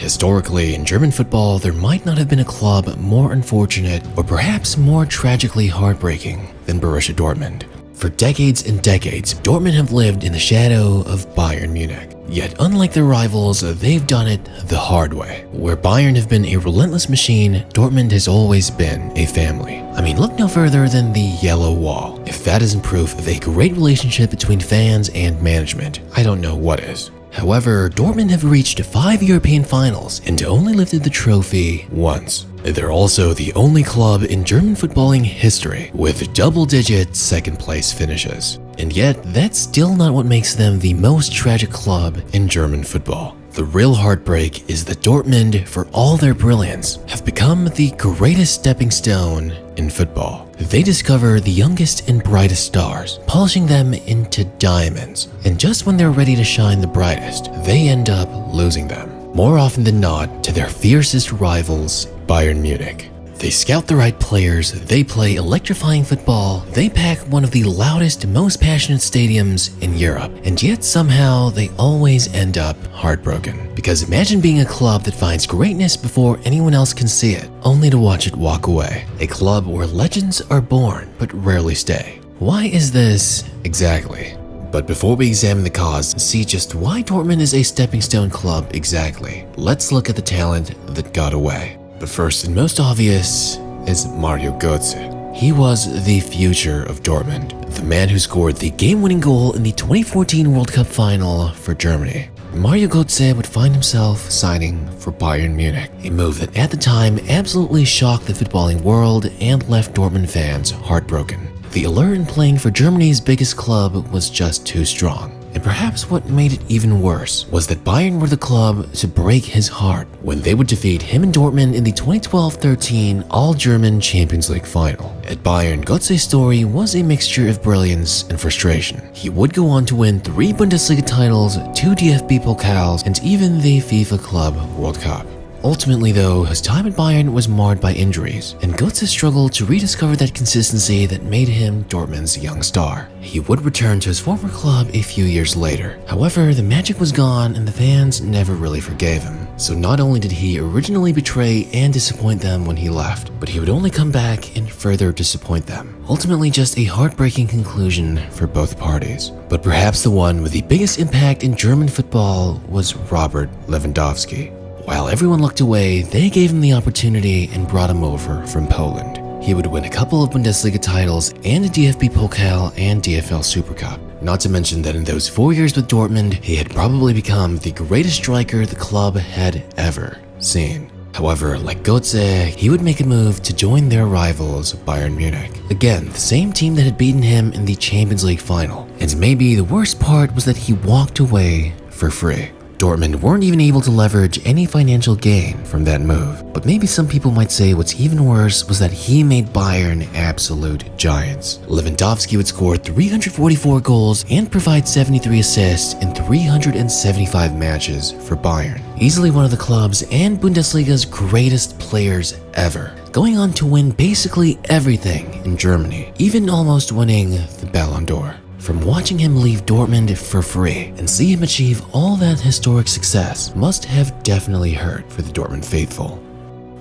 Historically, in German football, there might not have been a club more unfortunate or perhaps more tragically heartbreaking than Borussia Dortmund. For decades and decades, Dortmund have lived in the shadow of Bayern Munich. Yet unlike their rivals, they've done it the hard way. Where Bayern have been a relentless machine, Dortmund has always been a family. I mean, look no further than the Yellow Wall. If that isn't proof of a great relationship between fans and management, I don't know what is. However, Dortmund have reached 5 European finals and only lifted the trophy once. They're also the only club in German footballing history with double-digit second-place finishes. And yet, that's still not what makes them the most tragic club in German football. The real heartbreak is that Dortmund, for all their brilliance, have become the greatest stepping stone in football. They discover the youngest and brightest stars, polishing them into diamonds. And just when they're ready to shine the brightest, they end up losing them. More often than not, to their fiercest rivals, Bayern Munich. They scout the right players, they play electrifying football, they pack one of the loudest, most passionate stadiums in Europe, and yet somehow they always end up heartbroken. Because imagine being a club that finds greatness before anyone else can see it, only to watch it walk away. A club where legends are born, but rarely stay. Why is this exactly? But before we examine the cause and see just why Dortmund is a stepping stone club exactly, let's look at the talent that got away. But first and most obvious is Mario Götze. He was the future of Dortmund, the man who scored the game-winning goal in the 2014 World Cup final for Germany. Mario Götze would find himself signing for Bayern Munich, a move that at the time absolutely shocked the footballing world and left Dortmund fans heartbroken. The allure in playing for Germany's biggest club was just too strong. And perhaps what made it even worse was that Bayern were the club to break his heart when they would defeat him and Dortmund in the 2012-13 All-German Champions League final. At Bayern, Götze's story was a mixture of brilliance and frustration. He would go on to win 3 Bundesliga titles, 2 DFB Pokals, and even the FIFA Club World Cup. Ultimately though, his time at Bayern was marred by injuries, and Götze struggled to rediscover that consistency that made him Dortmund's young star. He would return to his former club a few years later. However, the magic was gone and the fans never really forgave him. So not only did he originally betray and disappoint them when he left, but he would only come back and further disappoint them. Ultimately just a heartbreaking conclusion for both parties. But perhaps the one with the biggest impact in German football was Robert Lewandowski. While everyone looked away, they gave him the opportunity and brought him over from Poland. He would win a couple of Bundesliga titles and a DFB Pokal and DFL Super Cup. Not to mention that in those 4 years with Dortmund, he had probably become the greatest striker the club had ever seen. However, like Götze, he would make a move to join their rivals, Bayern Munich. Again, the same team that had beaten him in the Champions League final. And maybe the worst part was that he walked away for free. Dortmund weren't even able to leverage any financial gain from that move. But maybe some people might say what's even worse was that he made Bayern absolute giants. Lewandowski would score 344 goals and provide 73 assists in 375 matches for Bayern. Easily one of the club's and Bundesliga's greatest players ever, going on to win basically everything in Germany, even almost winning the Ballon d'Or. From watching him leave Dortmund for free and see him achieve all that historic success must have definitely hurt for the Dortmund faithful.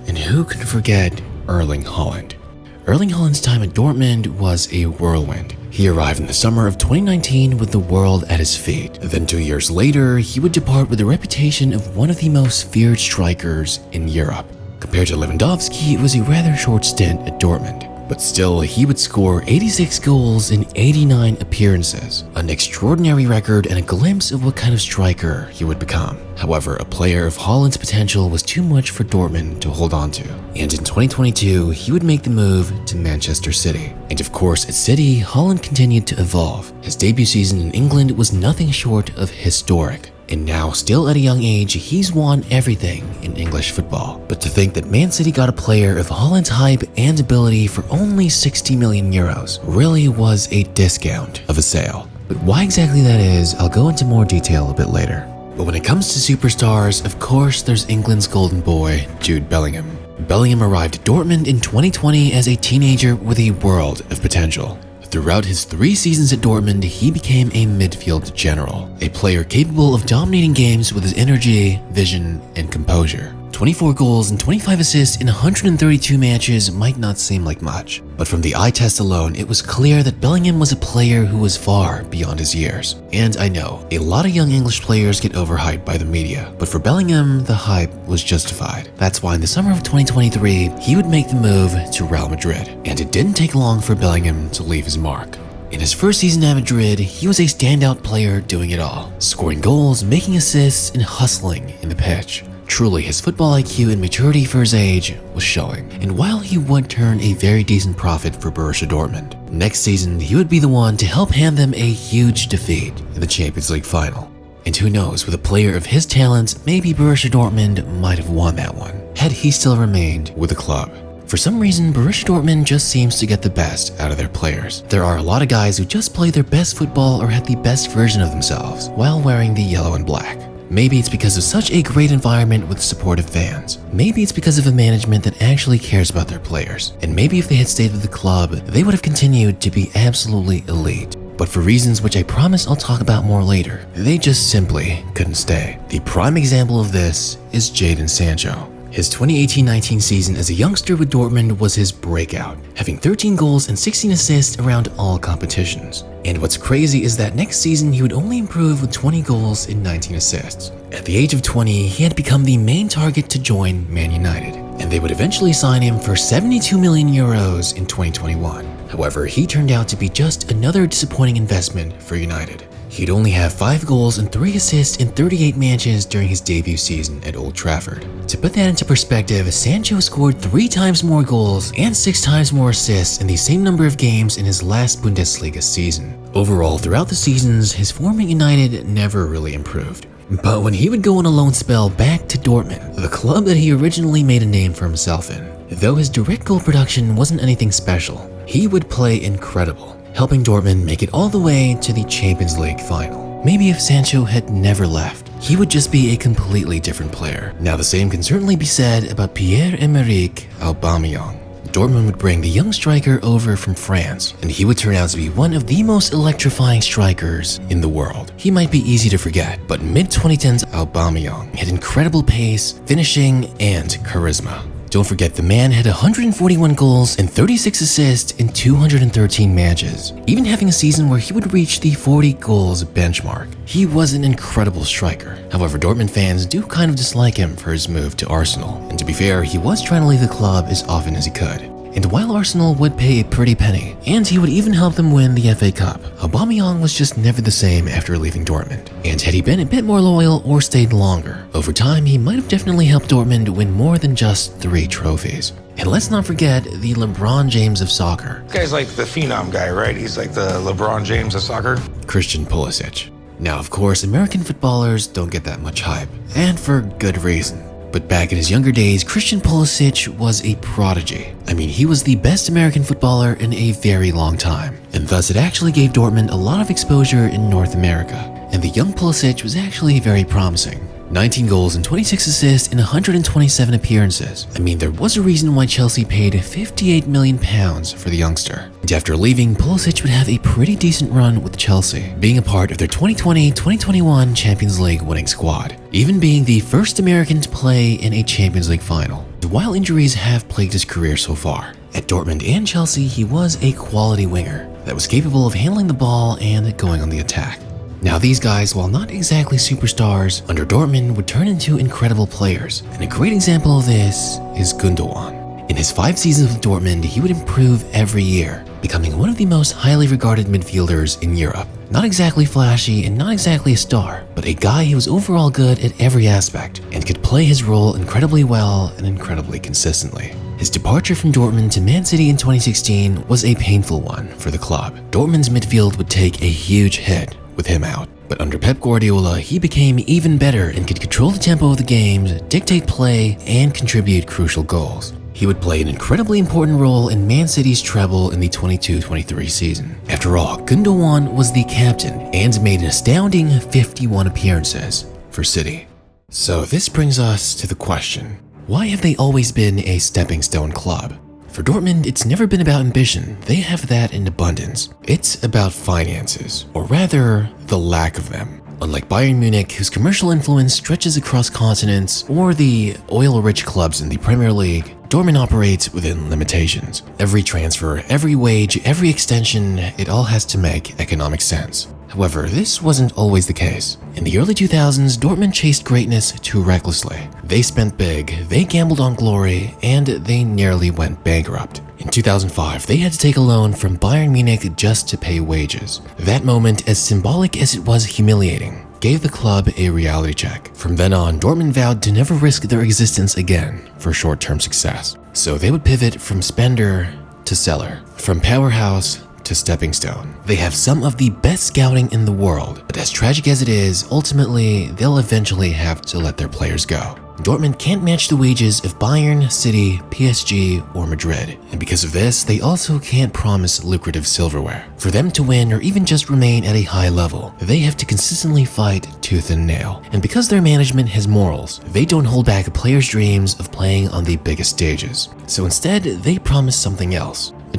And who can forget Erling Haaland? Erling Haaland's time at Dortmund was a whirlwind. He arrived in the summer of 2019 with the world at his feet. Then 2 years later, he would depart with the reputation of one of the most feared strikers in Europe. Compared to Lewandowski, it was a rather short stint at Dortmund. But still, he would score 86 goals in 89 appearances, an extraordinary record and a glimpse of what kind of striker he would become. However, a player of Haaland's potential was too much for Dortmund to hold on to. And in 2022, he would make the move to Manchester City. And of course, at City, Haaland continued to evolve. His debut season in England was nothing short of historic. And now, still at a young age, he's won everything in English football. But to think that Man City got a player of Haaland's hype and ability for only 60 million euros really was a discount of a sale. But why exactly that is, I'll go into more detail a bit later. But when it comes to superstars, of course there's England's golden boy, Jude Bellingham. Bellingham arrived at Dortmund in 2020 as a teenager with a world of potential. throughout his 3 seasons at Dortmund, he became a midfield general, a player capable of dominating games with his energy, vision, and composure. 24 goals and 25 assists in 132 matches might not seem like much, but from the eye test alone, it was clear that Bellingham was a player who was far beyond his years. And I know, a lot of young English players get overhyped by the media, but for Bellingham, the hype was justified. That's why in the summer of 2023, he would make the move to Real Madrid, and it didn't take long for Bellingham to leave his mark. In his first season at Madrid, he was a standout player doing it all, scoring goals, making assists, and hustling in the pitch. Truly, his football IQ and maturity for his age was showing. And while he would turn a very decent profit for Borussia Dortmund, next season he would be the one to help hand them a huge defeat in the Champions League final. And who knows, with a player of his talents, maybe Borussia Dortmund might have won that one, had he still remained with the club. For some reason, Borussia Dortmund just seems to get the best out of their players. There are a lot of guys who just play their best football or have the best version of themselves while wearing the yellow and black. Maybe it's because of such a great environment with supportive fans. Maybe it's because of a management that actually cares about their players. And maybe if they had stayed with the club, they would have continued to be absolutely elite. But for reasons which I promise I'll talk about more later, they just simply couldn't stay. The prime example of this is Jadon Sancho. His 2018-19 season as a youngster with Dortmund was his breakout, having 13 goals and 16 assists around all competitions. And what's crazy is that next season he would only improve with 20 goals and 19 assists. At the age of 20, he had become the main target to join Man United, and they would eventually sign him for 72 million euros in 2021. However, he turned out to be just another disappointing investment for United. He'd only have 5 goals and 3 assists in 38 matches during his debut season at Old Trafford. To put that into perspective, Sancho scored 3 times more goals and 6 times more assists in the same number of games in his last Bundesliga season. Overall, throughout the seasons, his form at United never really improved. But when he would go on a loan spell back to Dortmund, the club that he originally made a name for himself in, though his direct goal production wasn't anything special, he would play incredible, helping Dortmund make it all the way to the Champions League final. Maybe if Sancho had never left, he would just be a completely different player. Now the same can certainly be said about Pierre-Emerick Aubameyang. Dortmund would bring the young striker over from France, and he would turn out to be one of the most electrifying strikers in the world. He might be easy to forget, but mid-2010s Aubameyang had incredible pace, finishing, and charisma. Don't forget, the man had 141 goals and 36 assists in 213 matches, even having a season where he would reach the 40 goals benchmark. He was an incredible striker. However, Dortmund fans do kind of dislike him for his move to Arsenal, and to be fair, he was trying to leave the club as often as he could. And while Arsenal would pay a pretty penny, and he would even help them win the FA Cup, Aubameyang was just never the same after leaving Dortmund. And had he been a bit more loyal or stayed longer, over time he might have definitely helped Dortmund win more than just 3 trophies. And let's not forget the LeBron James of soccer. This guy's like the phenom guy, right? He's like the LeBron James of soccer. Christian Pulisic. Now, of course, American footballers don't get that much hype, and for good reason. But back in his younger days, Christian Pulisic was a prodigy. I mean, he was the best American footballer in a very long time, and thus it actually gave Dortmund a lot of exposure in North America. And the young Pulisic was actually very promising. 19 goals and 26 assists in 127 appearances. I mean, there was a reason why Chelsea paid £58 million for the youngster. And after leaving, Pulisic would have a pretty decent run with Chelsea, being a part of their 2020-2021 Champions League winning squad, even being the first American to play in a Champions League final. While injuries have plagued his career so far, at Dortmund and Chelsea, he was a quality winger that was capable of handling the ball and going on the attack. Now these guys, while not exactly superstars, under Dortmund would turn into incredible players, and a great example of this is Gundogan. In his 5 seasons with Dortmund, he would improve every year, becoming one of the most highly regarded midfielders in Europe. Not exactly flashy and not exactly a star, but a guy who was overall good at every aspect and could play his role incredibly well and incredibly consistently. His departure from Dortmund to Man City in 2016 was a painful one for the club. Dortmund's midfield would take a huge hit with him out. But under Pep Guardiola, he became even better and could control the tempo of the games, dictate play, and contribute crucial goals. He would play an incredibly important role in Man City's treble in the 22-23 season. After all, Gundogan was the captain and made an astounding 51 appearances for City. So this brings us to the question, why have they always been a stepping stone club? For Dortmund, it's never been about ambition. They have that in abundance. It's about finances, or rather, the lack of them. Unlike Bayern Munich, whose commercial influence stretches across continents, or the oil-rich clubs in the Premier League, Dortmund operates within limitations. Every transfer, every wage, every extension, it all has to make economic sense. However, this wasn't always the case. In the early 2000s, Dortmund chased greatness too recklessly. They spent big, they gambled on glory, and they nearly went bankrupt. In 2005, they had to take a loan from Bayern Munich just to pay wages. That moment, as symbolic as it was humiliating, gave the club a reality check. From then on, Dortmund vowed to never risk their existence again for short-term success. So they would pivot from spender to seller, from powerhouse to stepping stone. They have some of the best scouting in the world, but as tragic as it is, ultimately, they'll eventually have to let their players go. Dortmund can't match the wages of Bayern, City, PSG, or Madrid, and because of this, they also can't promise lucrative silverware. For them to win or even just remain at a high level, they have to consistently fight tooth and nail. And because their management has morals, they don't hold back players' dreams of playing on the biggest stages. So instead, they promise something else. A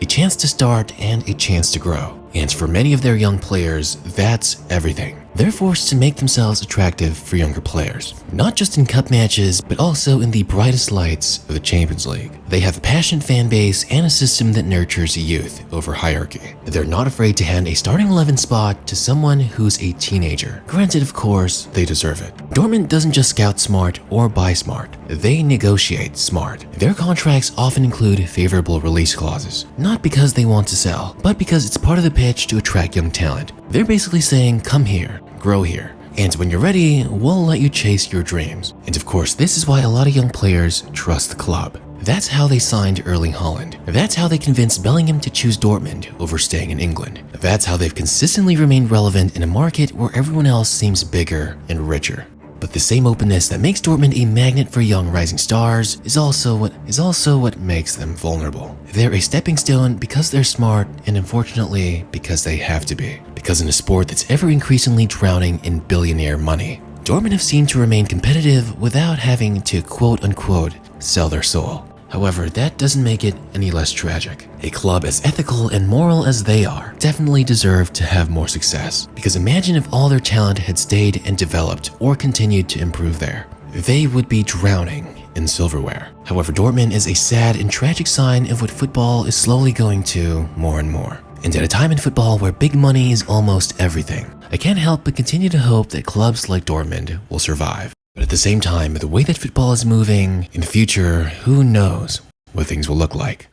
chance to start and a chance to grow. And for many of their young players, that's everything. They're forced to make themselves attractive for younger players, not just in cup matches, but also in the brightest lights of the Champions League. They have a passionate fan base and a system that nurtures youth over hierarchy. They're not afraid to hand a starting 11 spot to someone who's a teenager. Granted, of course, they deserve it. Dortmund doesn't just scout smart or buy smart, they negotiate smart. Their contracts often include favorable release clauses, not because they want to sell, but because it's part of the pitch to attract young talent. They're basically saying, come here, grow here, and when you're ready, we'll let you chase your dreams. And of course, this is why a lot of young players trust the club. That's how they signed Erling Haaland. That's how they convinced Bellingham to choose Dortmund over staying in England. That's how they've consistently remained relevant in a market where everyone else seems bigger and richer. But the same openness that makes Dortmund a magnet for young rising stars is also what makes them vulnerable. They're a stepping stone because they're smart, and unfortunately, because they have to be. Because in a sport that's ever increasingly drowning in billionaire money, Dortmund have seemed to remain competitive without having to quote-unquote sell their soul. However, that doesn't make it any less tragic. A club as ethical and moral as they are definitely deserve to have more success. Because imagine if all their talent had stayed and developed or continued to improve there. They would be drowning in silverware. However, Dortmund is a sad and tragic sign of what football is slowly going to more and more. And at a time in football where big money is almost everything, I can't help but continue to hope that clubs like Dortmund will survive. But at the same time, the way that football is moving, in the future, who knows what things will look like.